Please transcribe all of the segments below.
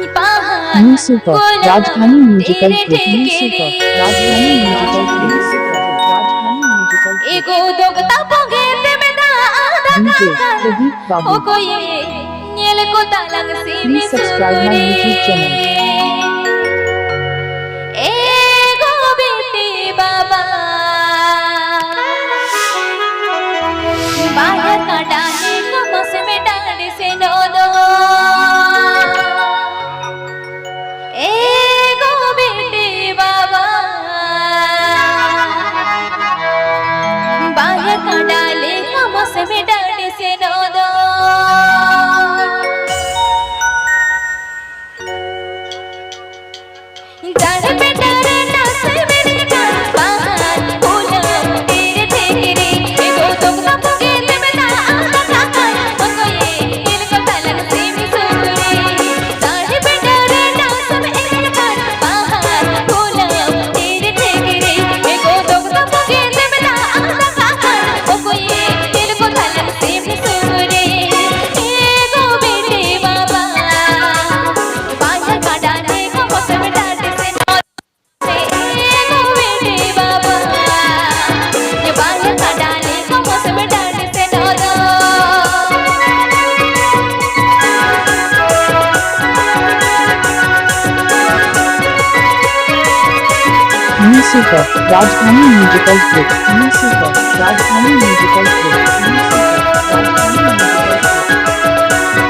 यूसुफ राजधानी musical group Yusuf राजधानी musical group राजधानी म्यूजिकल एगो दोगता पोगेते में दा डीजे प्रदीप बाबू ओ कोई नील को तालंग से please subscribe my YouTube channel एगो बेटी बाबा बाहर का डाले कमस में डाले से नो दो एगो बेटी बाबा बाहर का डाले कमस में डाले से नो दो डाले पे डाले नस मेरी डाल बाहर फूलों तेरे तेरे एगो दोगला पोगेते में दा आंधा काकर उनको ये दिल को तालग से मिसुरे डाले पे डाले नस मेरी डाल बाहर फूलों तेरे तेरे एगो दोगला पोगेते में दा आंधा काकर उनको ये दिल को तालग से मिसुरे एगो बेटी बाबा बाहर का डाले को मौसम डाले से एगो बेटी बाबा ये बाहर का डाले को मौसम डाले से नो दो यूसुफ राजधानी म्यूजिकल ग्रुप यूसुफ राजधानी म्यूजिकल ग्रुप यूसुफ राजधानी म्यूजिकल ग्रुप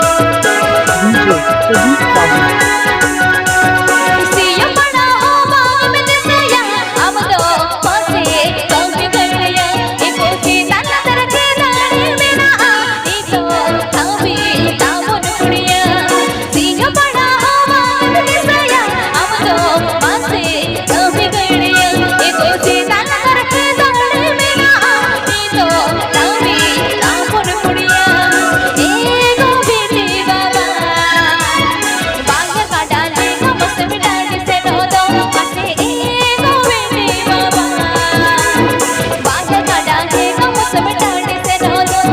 डीजे प्रदीप बाबू सिया बड़ा हो बाग में दिसया हम दो पासे कम गड़िया एको की ताला तरके दाड़ी मेरा नी तो थामी तामुन कुड़िया सिया बड़ा हो बाग में दिसया हम दो पासे कम गड़िया एको की ताला तरके दाड़ी मेरा नी तो थामी तामुन कुड़िया एगो बेटी बाबा बाहर का डाले को मस्त में डाले से नो दो मसे एगो बेटी बाबा बाहर का डाले को मस्त में डाले से नो दो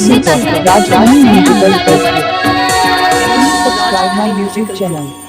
Music of Rajdhani Musical Festival. Please subscribe my YouTube channel.